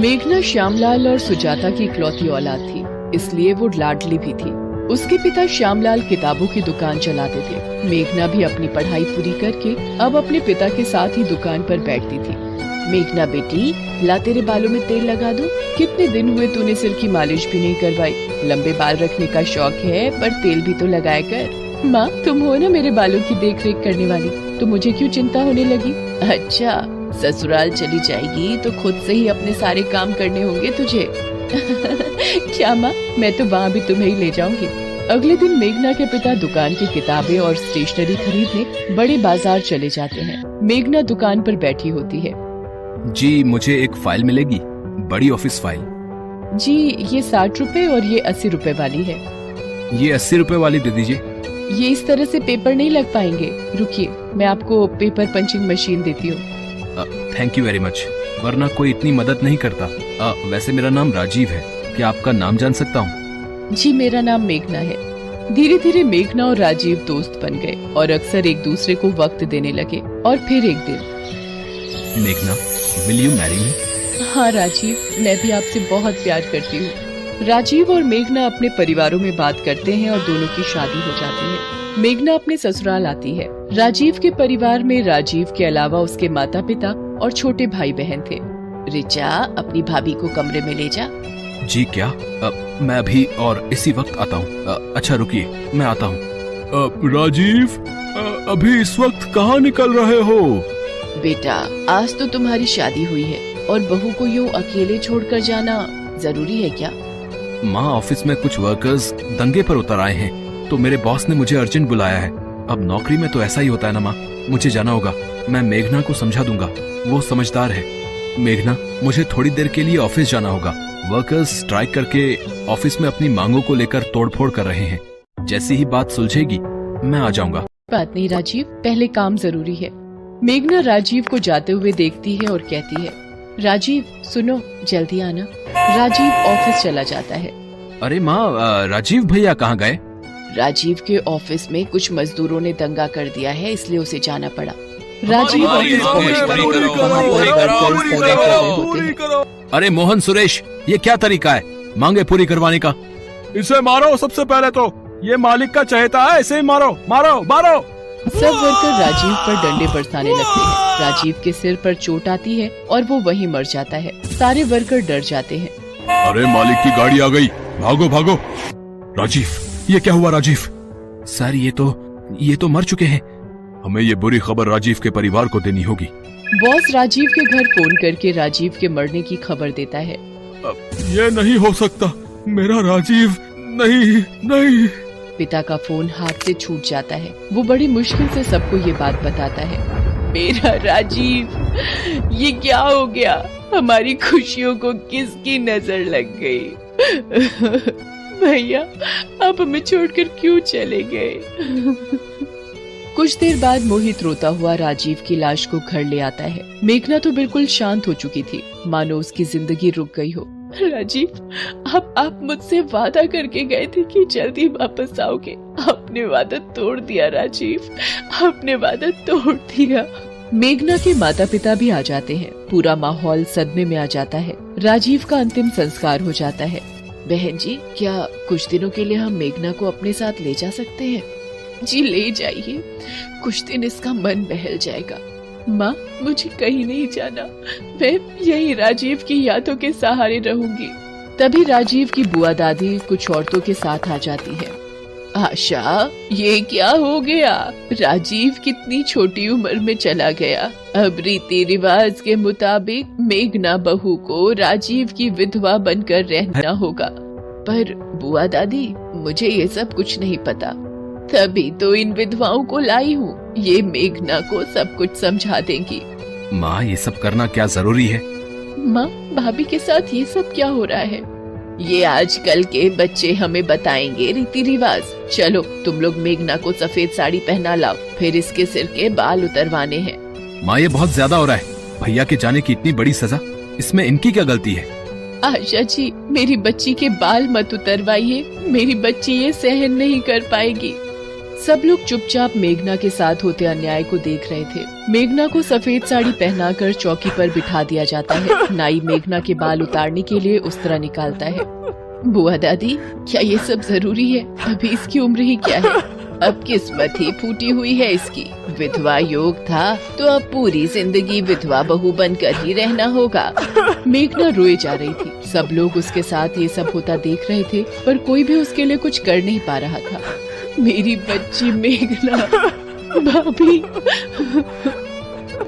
मेघना श्यामलाल और सुजाता की इकलौती औलाद थी, इसलिए वो लाडली भी थी। उसके पिता श्यामलाल किताबों की दुकान चलाते थे। मेघना भी अपनी पढ़ाई पूरी करके अब अपने पिता के साथ ही दुकान पर बैठती थी। मेघना बेटी, ला तेरे बालों में तेल लगा दूं? कितने दिन हुए तूने सिर की मालिश भी नहीं करवाई। लंबे बाल रखने का शौक है पर तेल भी तो लगाया कर। माँ, तुम हो ना मेरे बालों की देख रेख करने वाली, तो मुझे क्यों चिंता होने लगी? अच्छा, ससुराल चली जाएगी तो खुद से ही अपने सारे काम करने होंगे तुझे। क्या माँ, मैं तो वहाँ भी तुम्हें ही ले जाऊंगी। अगले दिन मेघना के पिता दुकान की किताबें और स्टेशनरी खरीदने बड़े बाजार चले जाते हैं। मेघना दुकान पर बैठी होती है। जी, मुझे एक फाइल मिलेगी, बड़ी ऑफिस फाइल। जी, ये 60 रुपए और ये 80 रुपए वाली है। ये 80 रुपए वाली दे दीजिए। ये इस तरह से पेपर नहीं लग पाएंगे, रुकिए मैं आपको पेपर पंचिंग मशीन देती हूँ। थैंक यू वेरी मच, वरना कोई इतनी मदद नहीं करता। वैसे मेरा नाम राजीव है, क्या आपका नाम जान सकता हूँ? जी, मेरा नाम मेघना है। धीरे धीरे मेघना और राजीव दोस्त बन गए और अक्सर एक दूसरे को वक्त देने लगे। और फिर एक दिन, मेघना, विल यू मैरी मी? हाँ राजीव, मैं भी आपसे बहुत प्यार करती हूँ। राजीव और मेघना अपने परिवारों में बात करते हैं और दोनों की शादी हो जाती है। मेघना अपने ससुराल आती है। राजीव के परिवार में राजीव के अलावा उसके माता पिता और छोटे भाई बहन थे। रिचा, अपनी भाभी को कमरे में ले जा। जी क्या? मैं अभी और इसी वक्त आता हूँ। अच्छा रुकिए, मैं आता हूँ। राजीव, अभी इस वक्त कहाँ निकल रहे हो? बेटा, आज तो तुम्हारी शादी हुई है और बहू को यूँ अकेले छोड़कर जाना जरूरी है क्या? माँ, ऑफिस में कुछ वर्कर्स दंगे पर उतर आए हैं, तो मेरे बॉस ने मुझे अर्जेंट बुलाया है। अब नौकरी में तो ऐसा ही होता है ना माँ, मुझे जाना होगा। मैं मेघना को समझा दूंगा, वो समझदार है। मेघना, मुझे थोड़ी देर के लिए ऑफिस जाना होगा। वर्कर्स स्ट्राइक करके ऑफिस में अपनी मांगों को लेकर तोड़फोड़ कर रहे हैं। जैसी ही बात सुलझेगी मैं आ जाऊंगा। बात नहीं राजीव, पहले काम जरूरी है। मेघना राजीव को जाते हुए देखती है और कहती है, राजीव सुनो, जल्दी आना। राजीव ऑफिस चला जाता है। अरे माँ, राजीव भैया कहाँ गए? राजीव के ऑफिस में कुछ मजदूरों ने दंगा कर दिया है, इसलिए उसे जाना पड़ा। राजीव ऑफिस पहुंचकर वहाँ पर वर्कर्स दंगा कर रहे होते हैं। अरे मोहन, सुरेश, ये क्या तरीका है मांगे पूरी करवाने का? इसे मारो सबसे पहले तो, ये मालिक का चहेता है, इसे ही मारो मारो मारो। सब वर्कर राजीव पर डंडे बरसाने लगते हैं। राजीव के सिर पर चोट आती है और वो वहीं मर जाता है। सारे वर्कर डर जाते हैं। अरे मालिक की गाड़ी आ गई, भागो भागो। राजीव, ये क्या हुआ? राजीव सर, ये तो मर चुके हैं। हमें ये बुरी खबर राजीव के परिवार को देनी होगी। बॉस राजीव के घर फोन करके राजीव के मरने की खबर देता है। ये नहीं हो सकता, मेरा राजीव नहीं नहीं। पिता का फोन हाथ से छूट जाता है। वो बड़ी मुश्किल से सबको ये बात बताता है। मेरा राजीव, ये क्या हो गया? हमारी खुशियों को किसकी नजर लग गई? भैया, आप हमें छोड़कर क्यों चले गए? कुछ देर बाद मोहित रोता हुआ राजीव की लाश को घर ले आता है। मेघना तो बिल्कुल शांत हो चुकी थी, मानो उसकी जिंदगी रुक गई हो। राजीव, आप मुझसे वादा करके गए थे कि जल्दी वापस आओगे। आपने वादा तोड़ दिया राजीव, आपने वादा तोड़ दिया। मेघना के माता पिता भी आ जाते हैं। पूरा माहौल सदमे में आ जाता है। राजीव का अंतिम संस्कार हो जाता है। बहन जी, क्या कुछ दिनों के लिए हम मेघना को अपने साथ ले जा सकते हैं? जी ले जाइए, कुछ दिन इसका मन बहल जाएगा। माँ, मुझे कहीं नहीं जाना, मैं यही राजीव की यादों के सहारे रहूंगी। तभी राजीव की बुआ दादी कुछ औरतों के साथ आ जाती है। आशा, ये क्या हो गया? राजीव कितनी छोटी उम्र में चला गया। अब रीति रिवाज के मुताबिक मेघना बहू को राजीव की विधवा बनकर रहना होगा। पर बुआ दादी, मुझे ये सब कुछ नहीं पता, तभी तो इन विधवाओं को लाई हूँ। ये मेघना को सब कुछ समझा देंगी। माँ, ये सब करना क्या जरूरी है? माँ, भाभी के साथ ये सब क्या हो रहा है? ये आजकल के बच्चे हमें बताएंगे रीति रिवाज। चलो, तुम लोग मेघना को सफेद साड़ी पहना लाओ, फिर इसके सिर के बाल उतरवाने हैं। माँ, ये बहुत ज्यादा हो रहा है। भैया के जाने की इतनी बड़ी सजा, इसमें इनकी क्या गलती है? आशा जी, मेरी बच्ची के बाल मत उतरवाइए, मेरी बच्ची ये सहन नहीं कर पाएगी। सब लोग चुपचाप मेघना के साथ होते अन्याय को देख रहे थे। मेघना को सफेद साड़ी पहनाकर चौकी पर बिठा दिया जाता है। नाई मेघना के बाल उतारने के लिए उस्तरा निकालता है। बुआ दादी, क्या ये सब जरूरी है? अभी इसकी उम्र ही क्या है? अब किस्मत ही फूटी हुई है इसकी। विधवा योग था तो अब पूरी जिंदगी विधवा बहू बनकर ही रहना होगा। मेघना रोए जा रही थी। सब लोग उसके साथ ये सब होता देख रहे थे, पर कोई भी उसके लिए कुछ कर नहीं पा रहा था। मेरी बच्ची मेघना, भाभी।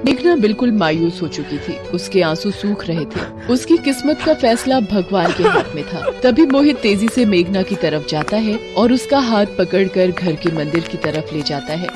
मेघना बिल्कुल मायूस हो चुकी थी। उसके आंसू सूख रहे थे। उसकी किस्मत का फैसला भगवान के हाथ में था। तभी मोहित तेजी से मेघना की तरफ जाता है और उसका हाथ पकड़कर घर के मंदिर की तरफ ले जाता है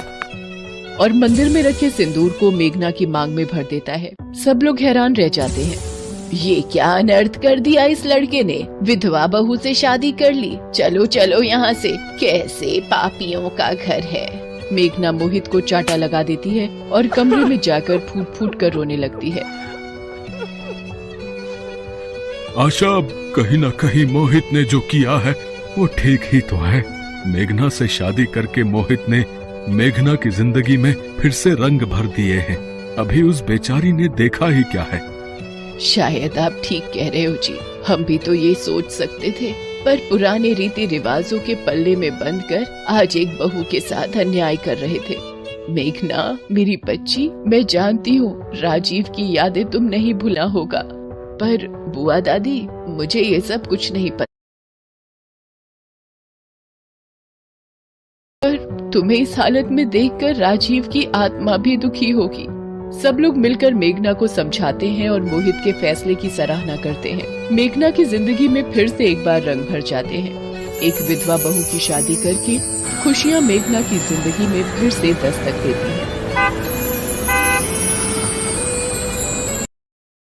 और मंदिर में रखे सिंदूर को मेघना की मांग में भर देता है। सब लोग हैरान रह जाते हैं। ये क्या अनर्थ कर दिया इस लड़के ने? विधवा बहू से शादी कर ली। चलो चलो यहाँ से, कैसे पापियों का घर है। मेघना मोहित को चाटा लगा देती है और कमरे में जाकर फूट फूट कर रोने लगती है। आशा, कहीं न कहीं मोहित ने जो किया है वो ठीक ही तो है। मेघना से शादी करके मोहित ने मेघना की जिंदगी में फिर से रंग भर दिए हैं। अभी उस बेचारी ने देखा ही क्या है। शायद आप ठीक कह रहे हो जी। हम भी तो ये सोच सकते थे, पर पुराने रीति रिवाजों के पल्ले में बंद कर आज एक बहू के साथ अन्याय कर रहे थे। मेघना, मेरी बच्ची, मैं जानती हूँ राजीव की यादें तुम नहीं भूला होगा, पर बुआ दादी, मुझे ये सब कुछ नहीं पता। पर तुम्हें इस हालत में देखकर राजीव की आत्मा भी दुखी होगी। सब लोग मिलकर मेघना को समझाते हैं और मोहित के फैसले की सराहना करते हैं। मेघना की जिंदगी में फिर से एक बार रंग भर जाते हैं। एक विधवा बहू की शादी करके खुशियां मेघना की जिंदगी में फिर से दस्तक देती हैं।